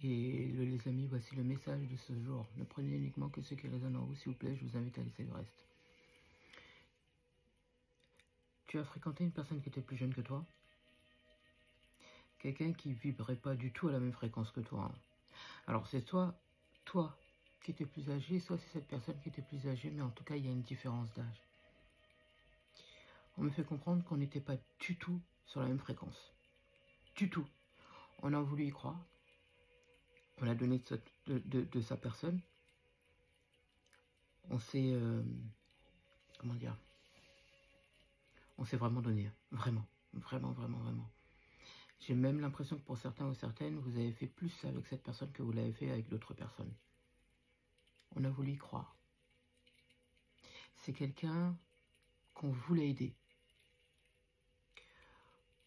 Et les amis, voici le message de ce jour. Ne prenez uniquement que ce qui résonne en vous, s'il vous plaît. Je vous invite à laisser le reste. Tu as fréquenté une personne qui était plus jeune que toi. Quelqu'un qui vibrait pas du tout à la même fréquence que toi. Hein. Alors c'est toi qui étais plus âgé, soit c'est cette personne qui était plus âgée, mais en tout cas il y a une différence d'âge. On me fait comprendre qu'on n'était pas du tout sur la même fréquence. Du tout. On a voulu y croire. On a donné de sa personne. On s'est... comment dire? On s'est vraiment donné. Vraiment. Vraiment, vraiment, vraiment. J'ai même l'impression que pour certains ou certaines, vous avez fait plus avec cette personne que vous l'avez fait avec d'autres personnes. On a voulu y croire. C'est quelqu'un qu'on voulait aider.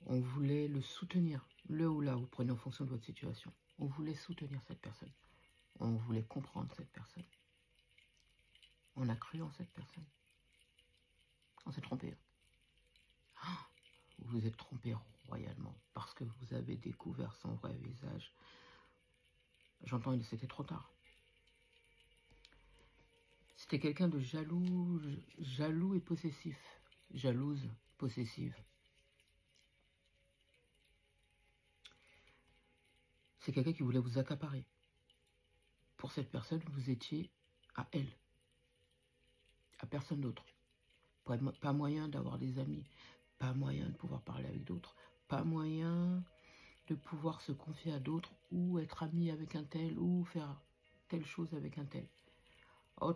On voulait le soutenir, le ou là, vous prenez en fonction de votre situation. On voulait soutenir cette personne. On voulait comprendre cette personne. On a cru en cette personne. On s'est trompé. Vous vous êtes trompé royalement parce que vous avez découvert son vrai visage. J'entends, c'était trop tard. C'était quelqu'un de jaloux et possessif. Jalouse, possessive. C'est quelqu'un qui voulait vous accaparer. Pour cette personne, vous étiez à elle. À personne d'autre. Pas moyen d'avoir des amis. Pas moyen de pouvoir parler avec d'autres. Pas moyen de pouvoir se confier à d'autres ou être ami avec un tel ou faire telle chose avec un tel. Oh,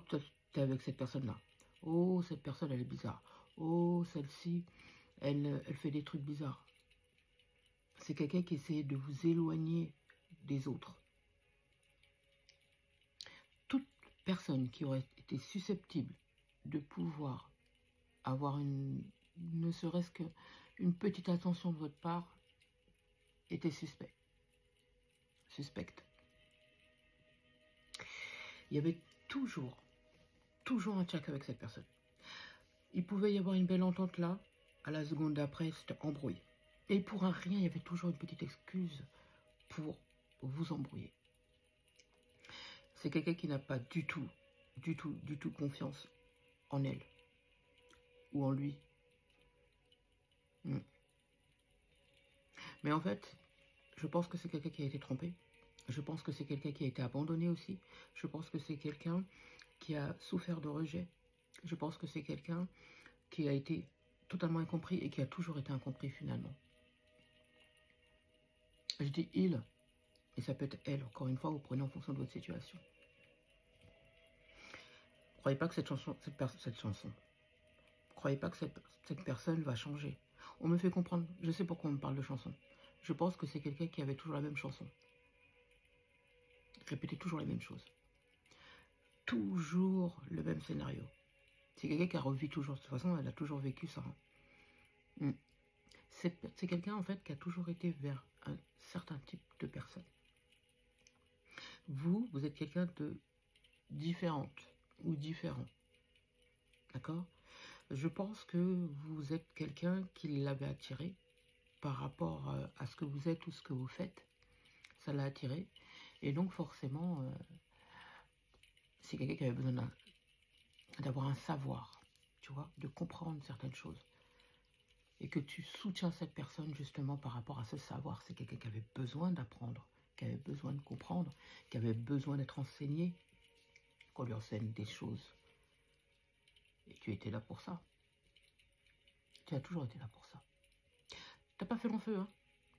t'es avec cette personne-là. Oh, cette personne, elle est bizarre. Oh, celle-ci, elle fait des trucs bizarres. C'est quelqu'un qui essaie de vous éloigner des autres. Toute personne qui aurait été susceptible de pouvoir avoir ne serait-ce qu'une petite attention de votre part était suspecte. Il y avait toujours un check avec cette personne. Il pouvait y avoir une belle entente là, à la seconde d'après, c'était embrouillé. Et pour un rien, il y avait toujours une petite excuse pour vous embrouiller. C'est quelqu'un qui n'a pas du tout confiance en elle ou en lui. Mais en fait, je pense que c'est quelqu'un qui a été trompé. Je pense que c'est quelqu'un qui a été abandonné aussi. Je pense que c'est quelqu'un qui a souffert de rejet. Je pense que c'est quelqu'un qui a été totalement incompris et qui a toujours été incompris finalement. Je dis il, et ça peut être elle. Encore une fois, vous prenez en fonction de votre situation. Croyez pas que croyez pas que cette personne va changer. On me fait comprendre, je sais pourquoi on me parle de chanson. Je pense que c'est quelqu'un qui avait toujours la même chanson. Répétez toujours les mêmes choses. Toujours le même scénario. C'est quelqu'un qui a revu toujours. De toute façon, elle a toujours vécu ça. C'est quelqu'un, en fait, qui a toujours été vers un certain type de personne. Vous êtes quelqu'un de différente ou différent. D'accord? Je pense que vous êtes quelqu'un qui l'avait attiré par rapport à ce que vous êtes ou ce que vous faites. Ça l'a attiré. Et donc, forcément, c'est quelqu'un qui avait besoin d'avoir un savoir, tu vois, de comprendre certaines choses. Et que tu soutiens cette personne justement par rapport à ce savoir. C'est quelqu'un qui avait besoin d'apprendre, qui avait besoin de comprendre, qui avait besoin d'être enseigné, qu'on lui enseigne des choses. Et tu étais là pour ça. Tu as toujours été là pour ça. T'as pas fait long feu, hein.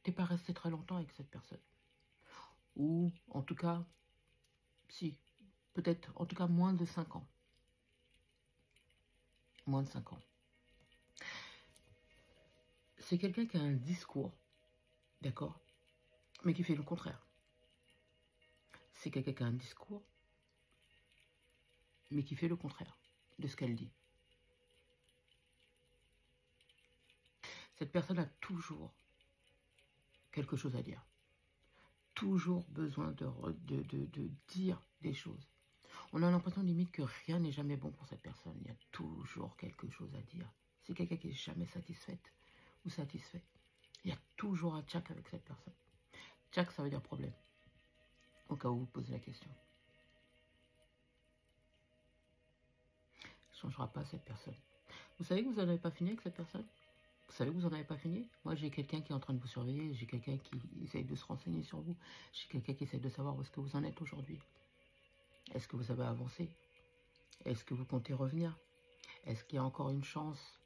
T'es pas resté très longtemps avec cette personne. Ou, en tout cas, si, peut-être, en tout cas, moins de 5 ans. Moins de 5 ans. C'est quelqu'un qui a un discours, d'accord, mais qui fait le contraire. C'est quelqu'un qui a un discours, mais qui fait le contraire de ce qu'elle dit. Cette personne a toujours quelque chose à dire. Toujours besoin de dire des choses. On a l'impression limite que rien n'est jamais bon pour cette personne. Il y a toujours quelque chose à dire. C'est quelqu'un qui n'est jamais satisfaite ou satisfait. Il y a toujours un tchac avec cette personne. Tchac, ça veut dire problème. Au cas où vous posez la question. Ça ne changera pas cette personne. Vous savez que vous n'en avez pas fini avec cette personne? Vous savez que vous n'en avez pas fini? Moi, j'ai quelqu'un qui est en train de vous surveiller, j'ai quelqu'un qui essaye de se renseigner sur vous, j'ai quelqu'un qui essaye de savoir où est-ce que vous en êtes aujourd'hui. Est-ce que vous avez avancé? Est-ce que vous comptez revenir? Est-ce qu'il y a encore une chance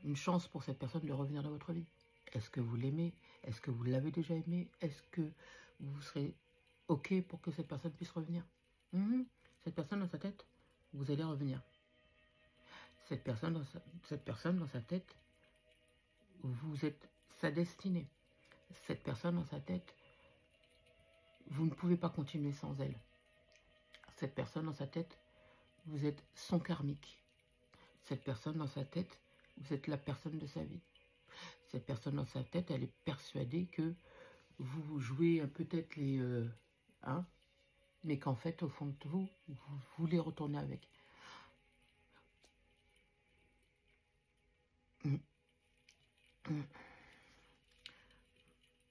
une chance pour cette personne de revenir dans votre vie? Est-ce que vous l'aimez? Est-ce que vous l'avez déjà aimé? Est-ce que vous serez OK pour que cette personne puisse revenir? Cette personne dans sa tête, vous allez revenir. Cette personne dans sa tête, vous êtes sa destinée. Cette personne dans sa tête, vous ne pouvez pas continuer sans elle. Cette personne dans sa tête, vous êtes son karmique. Cette personne dans sa tête, vous êtes la personne de sa vie. Cette personne dans sa tête, elle est persuadée que vous jouez peut-être les... mais qu'en fait, au fond de vous, vous voulez retourner avec.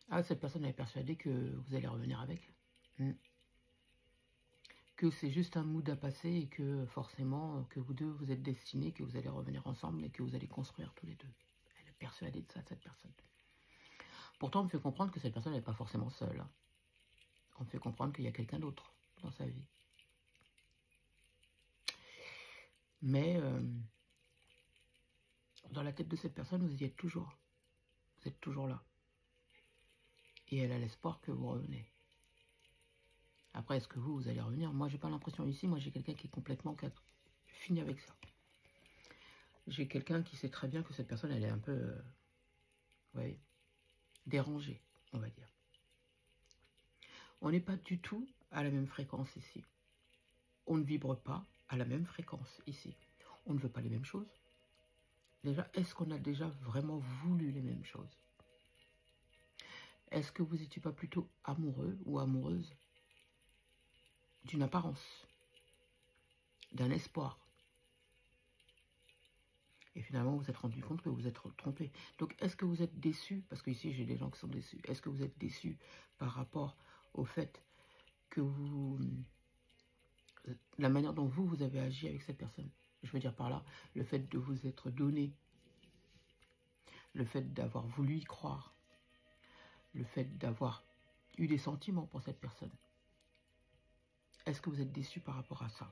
Ah, cette personne est persuadée que vous allez revenir avec. Que c'est juste un mood à passer et que forcément, que vous deux, vous êtes destinés, que vous allez revenir ensemble et que vous allez construire tous les deux. Elle est persuadée de ça, cette personne. Pourtant, on me fait comprendre que cette personne n'est pas forcément seule. On me fait comprendre qu'il y a quelqu'un d'autre dans sa vie. Mais dans la tête de cette personne, vous y êtes toujours. Vous êtes toujours là. Et elle a l'espoir que vous revenez. Après, est-ce que vous allez revenir? Moi, j'ai pas l'impression ici. Moi, j'ai quelqu'un qui est complètement fini avec ça. J'ai quelqu'un qui sait très bien que cette personne, elle est un peu... dérangée, on va dire. On n'est pas du tout à la même fréquence ici. On ne vibre pas à la même fréquence ici. On ne veut pas les mêmes choses. Déjà, est-ce qu'on a déjà vraiment voulu les mêmes choses? Est-ce que vous n'étiez pas plutôt amoureux ou amoureuse d'une apparence, d'un espoir? Et finalement, vous vous êtes rendu compte que vous êtes trompé. Donc, est-ce que vous êtes déçu? Parce qu'ici, j'ai des gens qui sont déçus. Est-ce que vous êtes déçu par rapport au fait que la manière dont vous avez agi avec cette personne? Je veux dire par là, le fait de vous être donné, le fait d'avoir voulu y croire, le fait d'avoir eu des sentiments pour cette personne. Est-ce que vous êtes déçu par rapport à ça?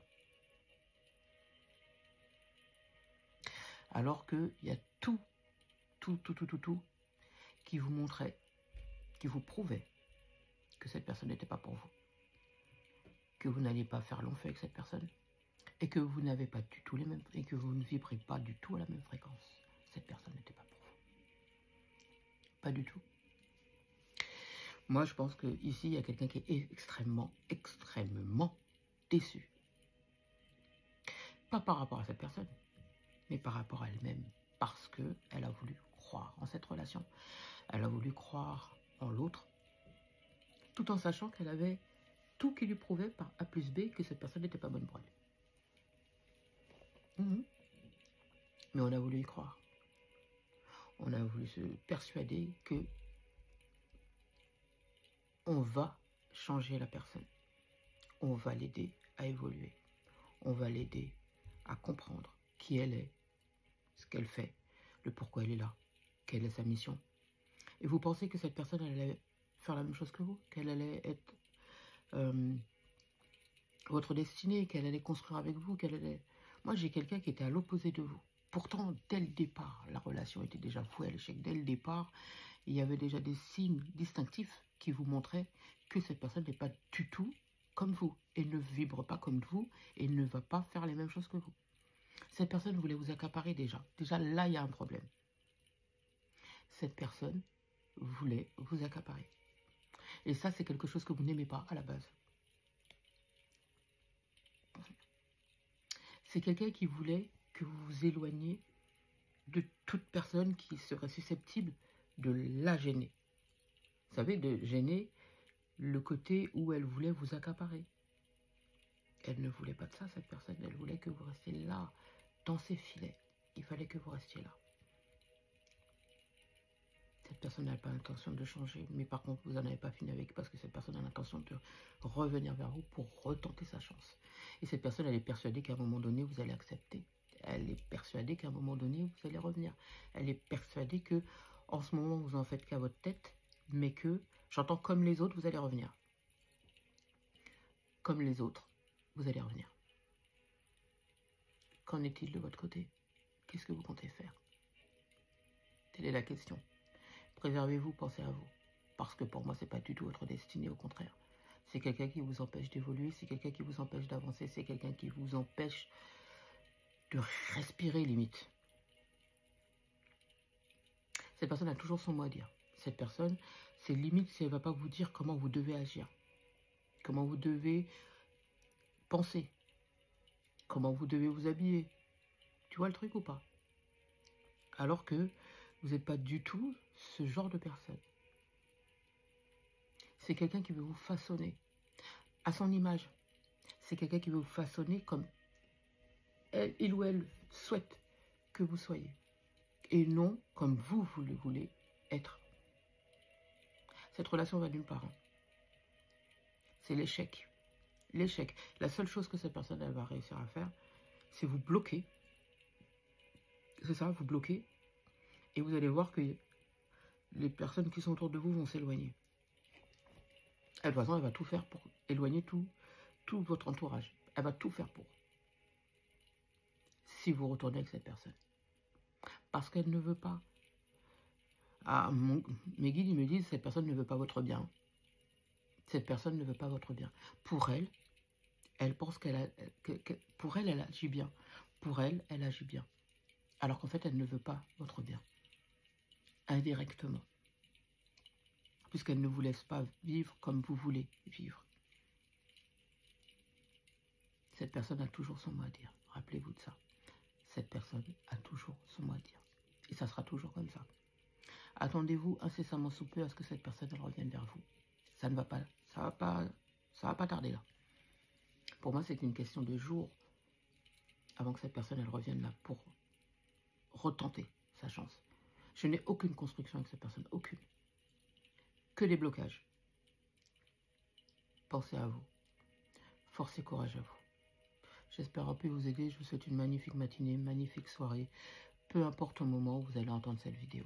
Alors qu'il y a tout qui vous montrait, qui vous prouvait que cette personne n'était pas pour vous, que vous n'alliez pas faire long feu avec cette personne, et que vous n'avez pas du tout les mêmes, et que vous ne vibrez pas du tout à la même fréquence. Cette personne n'était pas pour vous. Pas du tout. Moi, je pense qu'ici, il y a quelqu'un qui est extrêmement déçu. Pas par rapport à cette personne, mais par rapport à elle-même. Parce qu'elle a voulu croire en cette relation. Elle a voulu croire en l'autre, tout en sachant qu'elle avait tout qui lui prouvait par A plus B que cette personne n'était pas bonne pour elle. Mais on a voulu y croire. On a voulu se persuader que on va changer la personne. On va l'aider à évoluer. On va l'aider à comprendre qui elle est, ce qu'elle fait, le pourquoi elle est là, quelle est sa mission. Et vous pensez que cette personne elle allait faire la même chose que vous, qu'elle allait être votre destinée, qu'elle allait construire avec vous, qu'elle allait... Moi, j'ai quelqu'un qui était à l'opposé de vous. Pourtant, dès le départ, la relation était déjà vouée à l'échec. Dès le départ, il y avait déjà des signes distinctifs qui vous montraient que cette personne n'est pas du tout comme vous. Elle ne vibre pas comme vous et ne va pas faire les mêmes choses que vous. Cette personne voulait vous accaparer déjà. Déjà, là, il y a un problème. Cette personne voulait vous accaparer. Et ça, c'est quelque chose que vous n'aimez pas à la base. C'est quelqu'un qui voulait que vous vous éloigniez de toute personne qui serait susceptible de la gêner. Vous savez, de gêner le côté où elle voulait vous accaparer. Elle ne voulait pas de ça, cette personne. Elle voulait que vous restiez là, dans ses filets. Il fallait que vous restiez là. cette personne n'a pas l'intention de changer, mais par contre, vous n'en avez pas fini avec parce que cette personne a l'intention de revenir vers vous pour retenter sa chance. Et cette personne, elle est persuadée qu'à un moment donné, vous allez accepter. Elle est persuadée qu'à un moment donné, vous allez revenir. Elle est persuadée que, en ce moment, vous en faites qu'à votre tête, mais que, j'entends comme les autres, vous allez revenir. Comme les autres, vous allez revenir. Qu'en est-il de votre côté? Qu'est-ce que vous comptez faire? Telle est la question. Préservez-vous, pensez à vous. Parce que pour moi, ce n'est pas du tout votre destinée, au contraire. C'est quelqu'un qui vous empêche d'évoluer, c'est quelqu'un qui vous empêche d'avancer, c'est quelqu'un qui vous empêche de respirer limite. Cette personne a toujours son mot à dire. Cette personne, c'est limite si elle ne va pas vous dire comment vous devez agir, comment vous devez penser, comment vous devez vous habiller. Tu vois le truc ou pas? Alors que vous n'êtes pas du tout ce genre de personne. C'est quelqu'un qui veut vous façonner à son image. C'est quelqu'un qui veut vous façonner comme il ou elle souhaite que vous soyez. Et non comme vous le voulez être. Cette relation va d'une part. C'est l'échec. L'échec. La seule chose que cette personne elle va réussir à faire, c'est vous bloquer. C'est ça, vous bloquer. Et vous allez voir que les personnes qui sont autour de vous vont s'éloigner. De toute façon, elle va tout faire pour éloigner tout votre entourage. Elle va tout faire pour. Si vous retournez avec cette personne. Parce qu'elle ne veut pas. Ah, mes guides, ils me disent, cette personne ne veut pas votre bien. Cette personne ne veut pas votre bien. Pour elle, elle pense pour elle, elle agit bien. Pour elle, elle agit bien. Alors qu'en fait, elle ne veut pas votre bien. Indirectement. Puisqu'elle ne vous laisse pas vivre comme vous voulez vivre. Cette personne a toujours son mot à dire. Rappelez-vous de ça. Cette personne a toujours son mot à dire. Et ça sera toujours comme ça. Attendez-vous incessamment sous peu à ce que cette personne revienne vers vous. Ça ne va pas, ça va pas tarder là. Pour moi, c'est une question de jours avant que cette personne elle revienne là pour retenter sa chance. Je n'ai aucune construction avec cette personne, aucune. Que des blocages. Pensez à vous. Force et courage à vous. J'espère avoir pu vous aider. Je vous souhaite une magnifique matinée, une magnifique soirée. Peu importe le moment où vous allez entendre cette vidéo.